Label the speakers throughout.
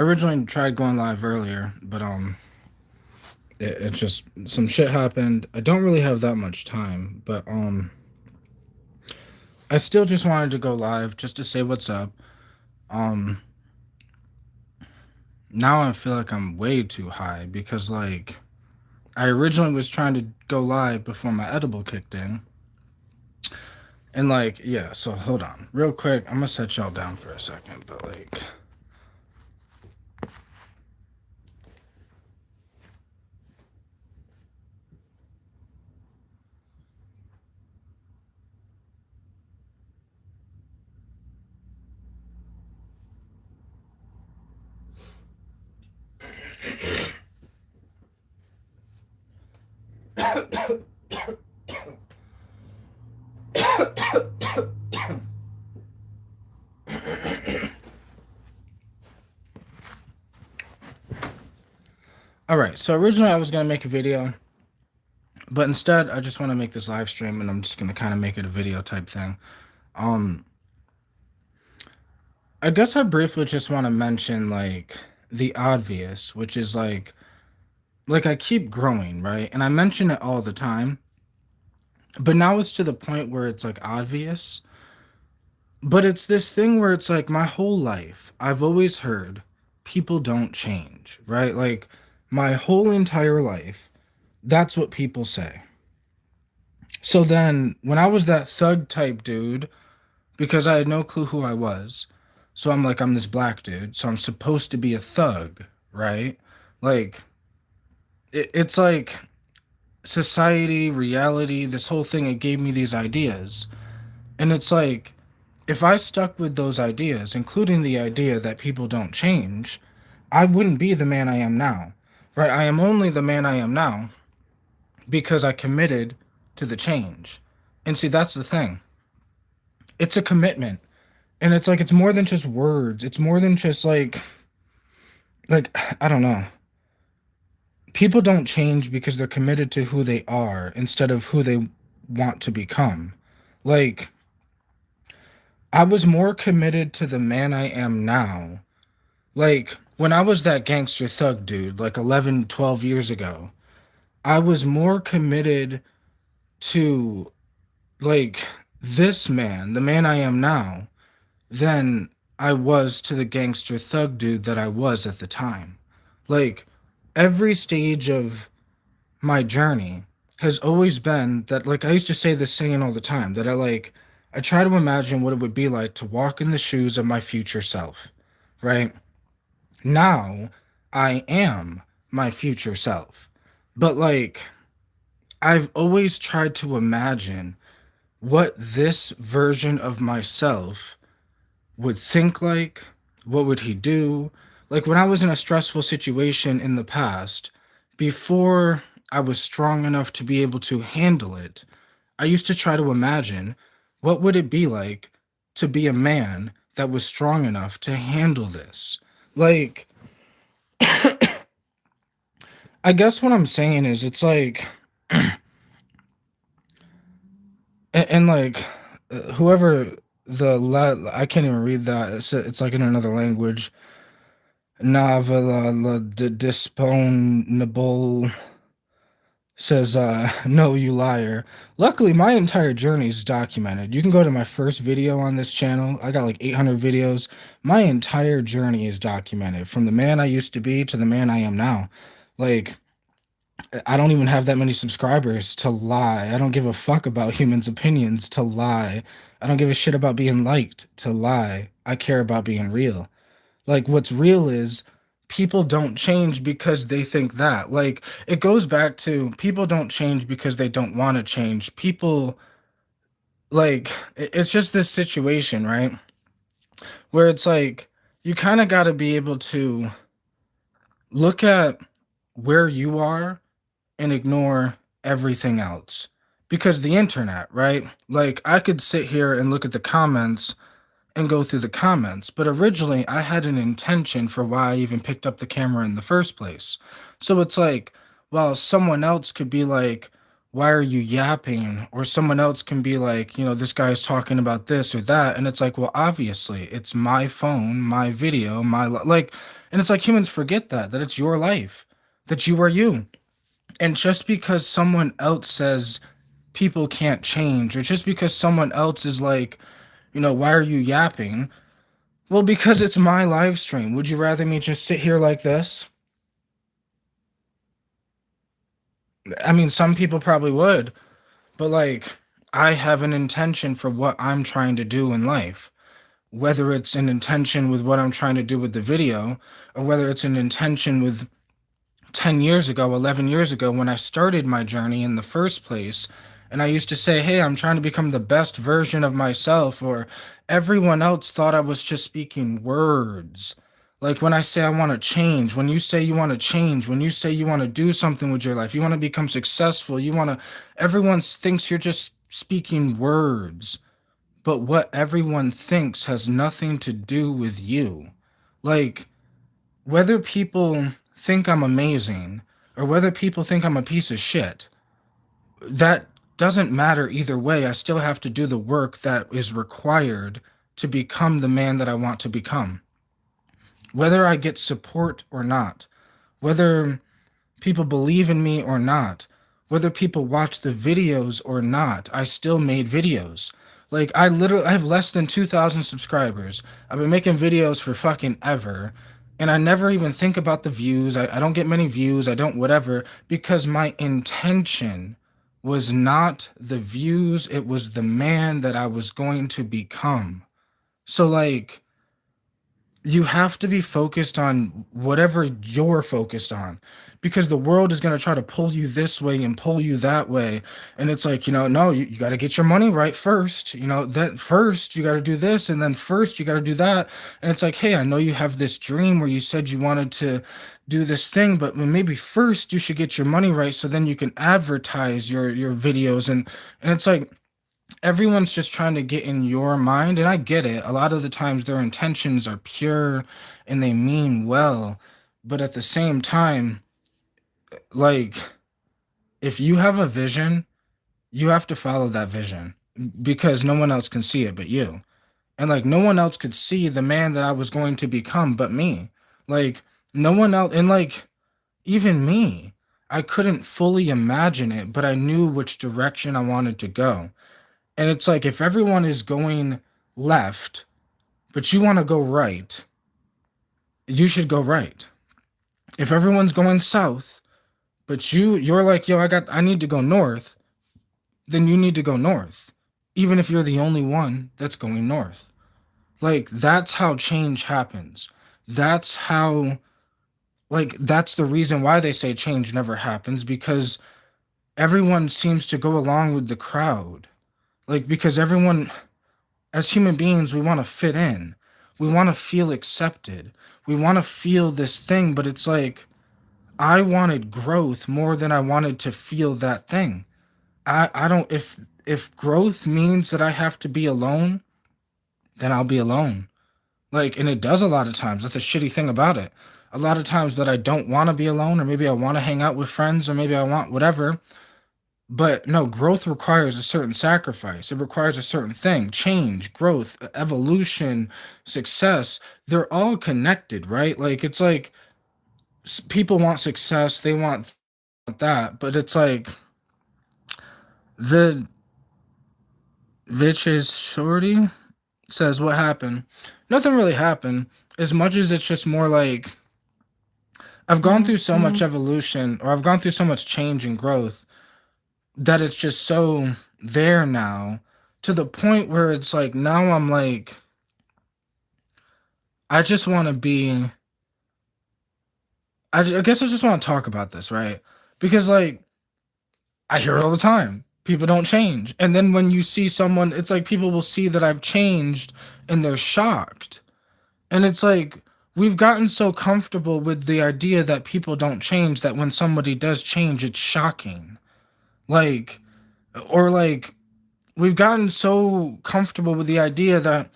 Speaker 1: originally tried going live earlier, but it's just some shit happened. I don't really have that much time, but I still just wanted to go live just to say what's up. Um, Now I feel like I'm way too high because like I originally was trying to go live before my edible kicked in. And like, yeah, so hold on. Real quick, I'm gonna set y'all down for a second, but like all right, so originally I was gonna make a video, but instead I just want to make this live stream, and I'm just gonna kind of make it a video type thing. Um, I guess I briefly just want to mention like the obvious, which is like I keep growing, right? And I mention it all the time, but now it's to the point where it's like obvious. But it's this thing where it's like my whole life I've always heard people don't change, right? Like my whole entire life, that's what people say. So then when I was that thug type dude, because I had no clue who I was, so I'm like, I'm this black dude, so I'm supposed to be a thug, right? Like, it's like society, reality, this whole thing, it gave me these ideas. And it's like, if I stuck with those ideas, including the idea that people don't change, I wouldn't be the man I am now, right? I am only the man I am now because I committed to the change. And see, that's the thing. It's a commitment. And it's like it's more than just words. It's more than just like I don't know. People don't change because they're committed to who they are instead of who they want to become. Like I was more committed to the man I am now. Like when I was that gangster thug dude like 11, 12 years ago, I was more committed to like this man, the man I am now, than I was to the gangster thug dude that I was at the time. Like every stage of my journey has always been that like I used to say this saying all the time that I try to imagine what it would be like to walk in the shoes of my future self, right? Now I am my future self. But like I've always tried to imagine what this version of myself would think like, what would he do? Like when I was in a stressful situation in the past, before I was strong enough to be able to handle it, I used to try to imagine what would it be like to be a man that was strong enough to handle this. Like I guess what I'm saying is it's like and like whoever I can't even read that. It's like in another language. Navala Disponable says, no, you liar. Luckily, my entire journey is documented. You can go to my first video on this channel. I got like 800 videos. My entire journey is documented from the man I used to be to the man I am now. Like, I don't even have that many subscribers to lie. I don't give a fuck about humans' opinions to lie. I don't give a shit about being liked to lie. I care about being real. Like what's real is people don't change because they think that. Like it goes back to people don't change because they don't want to change. People like it's just this situation, right? Where it's like you kind of got to be able to look at where you are and ignore everything else. Because the internet, right? Like I could sit here and look at the comments and go through the comments. But originally, I had an intention for why I even picked up the camera in the first place. So it's like, well, someone else could be like, why are you yapping? Or someone else can be like, this guy's talking about this or that. And it's like, well, obviously, it's my phone, my video, like, And it's like humans forget that it's your life, that you are you. And just because someone else says people can't change, or just because someone else is like, why are you yapping? Well, because it's my live stream. Would you rather me just sit here like this? I mean, some people probably would, but like, I have an intention for what I'm trying to do in life. Whether it's an intention with what I'm trying to do with the video, or whether it's an intention with 10 years ago, 11 years ago, when I started my journey in the first place. And I used to say, hey, I'm trying to become the best version of myself, or everyone else thought I was just speaking words. Like when I say I want to change, when you say you want to change, when you say you want to do something with your life, you want to become successful, everyone thinks you're just speaking words. But what everyone thinks has nothing to do with you. Like, whether people think I'm amazing or whether people think I'm a piece of shit, that doesn't matter either way. I still have to do the work that is required to become the man that I want to become. Whether I get support or not, whether people believe in me or not, whether people watch the videos or not, I still made videos. Like I have less than 2,000 subscribers. I've been making videos for fucking ever. And I never even think about the views. I don't get many views. I don't whatever, because my intention was not the views. It was the man that I was going to become. So like, you have to be focused on whatever you're focused on, because the world is going to try to pull you this way and pull you that way. And it's like, no, you got to get your money right first. That first you got to do this, and then first you got to do that. And it's like, hey, I know you have this dream where you said you wanted to do this thing, but maybe first you should get your money right, so then you can advertise your videos. And it's like, everyone's just trying to get in your mind, and I get it. A lot of the times their intentions are pure and they mean well, but at the same time, like, if you have a vision, you have to follow that vision, because no one else can see it but you. And like, no one else could see the man that I was going to become but me. Like, no one else. And like, even me, I couldn't fully imagine it, but I knew which direction I wanted to go. And it's like, if everyone is going left, but you want to go right, you should go right. If everyone's going south, but you're like, yo, I need to go north, then you need to go north. Even if you're the only one that's going north. Like, that's how change happens. That's how, like, that's the reason why they say change never happens, because everyone seems to go along with the crowd. Like, because everyone, as human beings, we want to fit in. We want to feel accepted. We want to feel this thing, but it's like, I wanted growth more than I wanted to feel that thing. I don't, if growth means that I have to be alone, then I'll be alone. Like, and it does a lot of times. That's the shitty thing about it. A lot of times that I don't want to be alone, or maybe I want to hang out with friends, or maybe I want whatever. But no, growth requires a certain sacrifice. It requires a certain thing. Change, growth, evolution, success, they're all connected, right? Like, it's like, people want success, they want that, but it's like, the Vitch's shorty says, what happened? Nothing really happened, as much as it's just more like, I've gone through so much evolution, or I've gone through so much change and growth, that it's just so there now, to the point where it's like, now I'm like, I just want to be, I guess I just want to talk about this, right? Because like, I hear it all the time. People don't change. And then when you see someone, it's like people will see that I've changed and they're shocked. And it's like, we've gotten so comfortable with the idea that people don't change, that when somebody does change, it's shocking. Like, or like, we've gotten so comfortable with the idea that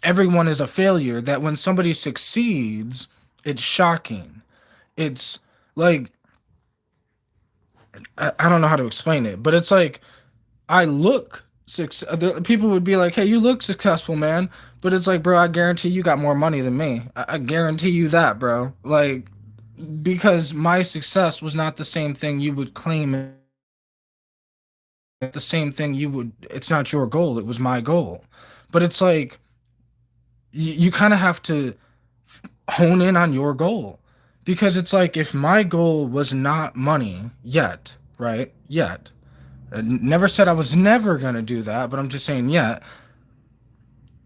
Speaker 1: everyone is a failure, that when somebody succeeds, it's shocking. It's like, I don't know how to explain it, but it's like, I look People would be like, "Hey, you look successful, man," but it's like, bro, I guarantee you got more money than me. I guarantee you that, bro. Like, because my success was not the same thing you would claim, the same thing you would. It's not your goal. It was my goal, but it's like you kind of have to hone in on your goal, because it's like if my goal was not money yet, right? Yet, I never said I was never gonna do that, but I'm just saying yet.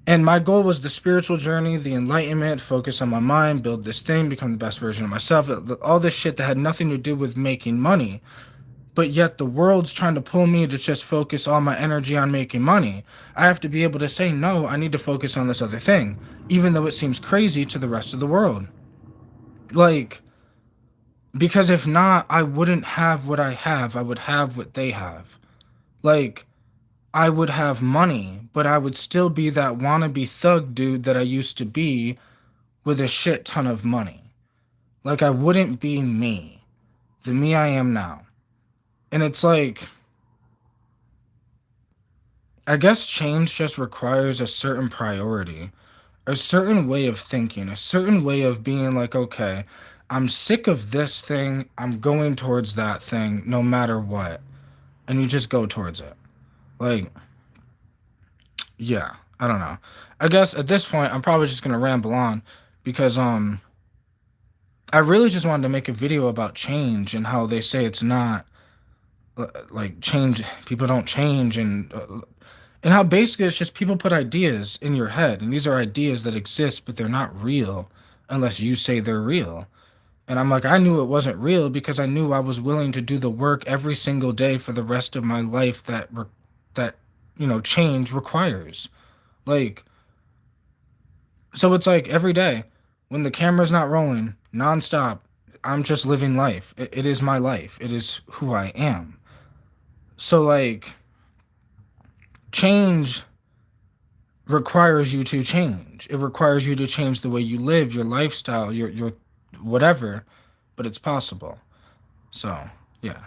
Speaker 1: And my goal was the spiritual journey, the enlightenment, focus on my mind, build this thing, become the best version of myself, all this shit that had nothing to do with making money. But yet the world's trying to pull me to just focus all my energy on making money. I have to be able to say, no, I need to focus on this other thing, even though it seems crazy to the rest of the world. Like, because if not, I wouldn't have what I have. I would have what they have. Like, I would have money, but I would still be that wannabe thug dude that I used to be with a shit ton of money. Like, I wouldn't be me, the me I am now. And it's like, I guess change just requires a certain priority, a certain way of thinking, a certain way of being like, okay, I'm sick of this thing. I'm going towards that thing no matter what. And you just go towards it. Like, yeah, I don't know. I guess at this point, I'm probably just going to ramble on because, I really just wanted to make a video about change and how they say it's not like change. People don't change, and how basically it's just people put ideas in your head, and these are ideas that exist, but they're not real unless you say they're real. And I'm like, I knew it wasn't real because I knew I was willing to do the work every single day for the rest of my life that change requires. Like, so it's like every day when the camera's not rolling nonstop, I'm just living life. It is my life. It is who I am. So like change requires you to change. It requires you to change the way you live, your lifestyle, your whatever, but it's possible. So, yeah.